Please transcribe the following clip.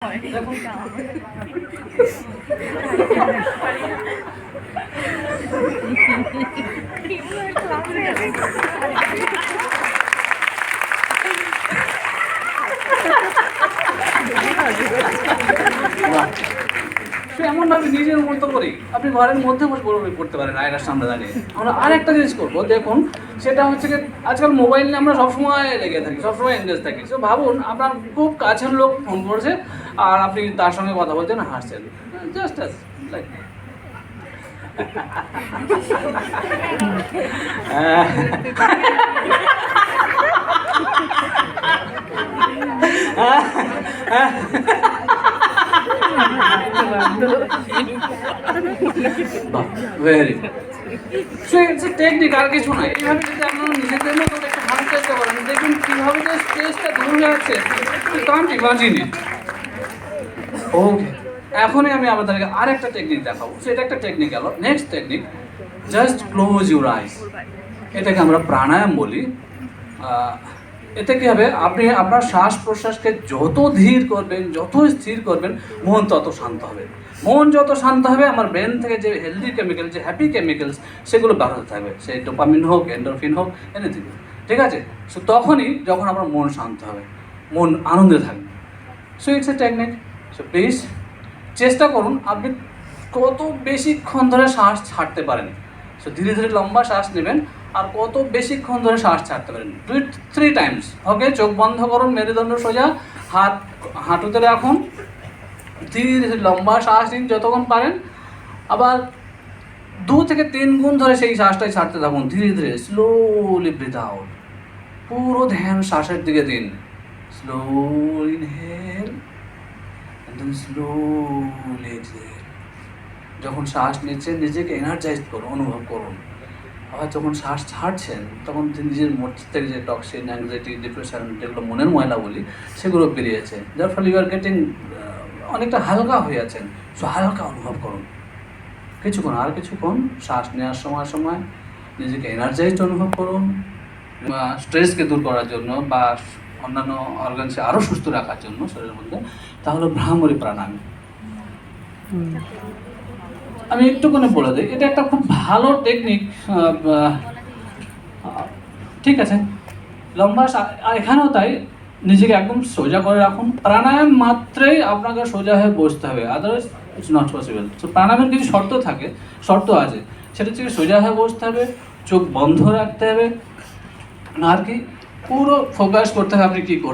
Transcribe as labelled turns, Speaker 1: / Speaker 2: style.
Speaker 1: দেখুন এমন ভাবে নিজের মতো করি আপনি ঘরের মধ্যে বসে করতে পারেন আয়নার সামনে দাঁড়িয়ে। আমরা আরেকটা জিনিস করবো, দেখুন সেটা হচ্ছে কি আজকাল মোবাইল নিয়ে আমরা সবসময় লেগে থাকি, সবসময় এনগেজ থাকি। তো ভাবুন আপনার খুব কাছের লোক ফোন করছে আর আপনি তার সঙ্গে কথা বলছেন, হাসছেন, জাস্ট লাইক ভেরি টেকনিক, আর কিছু নয়। এইভাবে যদি আপনারা নিজেদের মতো একটা ভালো চেষ্টা করেন, দেখুন কীভাবে যে স্ট্রেসটা দূর হয়ে যাচ্ছে। ওকে, এখনই আমি আপনাদেরকে আরেকটা টেকনিক দেখাবো। সেটা একটা টেকনিক গেল। Next technique, just close your eyes. এটাকে আমরা প্রাণায়াম বলি। এতে কী হবে, আপনি আপনার শ্বাস প্রশ্বাসকে যত ধীর করবেন, যত স্থির করবেন, মন তত শান্ত হবে। মন যত শান্ত হবে, আমার ব্রেন থেকে যে হেলদি কেমিক্যাল, যে হ্যাপি কেমিক্যালস, সেগুলো বার হতে থাকবে। সেই ডোপামিন হোক, এন্ডোরফিন হোক, এনিথিং। ঠিক আছে? সো তখনই যখন আপনার মন শান্ত হবে, মন আনন্দে থাকবে। So it's a technique. So please চেষ্টা করুন আপনি কত বেশিক্ষণ ধরে শ্বাস ছাড়তে পারেন। সো ধীরে ধীরে লম্বা শ্বাস নেবেন আর কত বেশিক্ষণ ধরে শ্বাস ছাড়তে পারেন। 2-3 টাইমস। ওকে, চোখ বন্ধ করুন, মেরুদণ্ড সোজা, হাত হাঁটুতে রাখুন, ধীরে ধীরে লম্বা শ্বাস নিন যতক্ষণ পারেন। আবার 2 থেকে 3 গুণ ধরে সেই শ্বাসটাই ছাড়তে থাকুন ধীরে ধীরে। Slowly breathe out. পুরো ধ্যান শ্বাসের দিকে দিন। Slowly inhale and then slowly exhale. যখন শ্বাস নিচ্ছেন নিজেকে এনার্জাইজ করুন, অনুভব করুন। আবার যখন শ্বাস ছাড়ছেন তখন নিজের মস্তিষ্ক যে টক্সিন, অ্যাংজাইটি, ডিপ্রেশন, যেগুলো মনের ময়লা বলি, সেগুলো বেরিয়েছে, যার ফলে ইউ আর গেটিং অনেকটা হালকা হয়ে আছেন। সো হালকা অনুভব করুন কিছুক্ষণ, আর কিছুক্ষণ শ্বাস নেওয়ার সময় নিজেকে এনার্জাইজড অনুভব করুন। স্ট্রেসকে দূর করার জন্য বা অন্যান্য অর্গানসে আরও সুস্থ রাখার জন্য শরীরের মধ্যে, তাহলে ভ্রামরী প্রাণায়াম আমি একটুখানি বলে দিই। এটা একটা খুব ভালো টেকনিক। ঠিক আছে, লম্বা এখানেও তাই, নিজেকে একদম সোজা করে রাখুন। প্রাণায়াম মাত্রই আপনাকে সোজা হয়ে বসতে হবে, আদারওয়াইজ ইটস নট পসিবল। তো প্রাণায়ামের কিছু শর্ত আছে। সেটা হচ্ছে সোজা হয়ে বসতে হবে, চোখ বন্ধ রাখতে হবে, আর কি পুরো ফোকাস করতে হবে আপনি কী করছেন।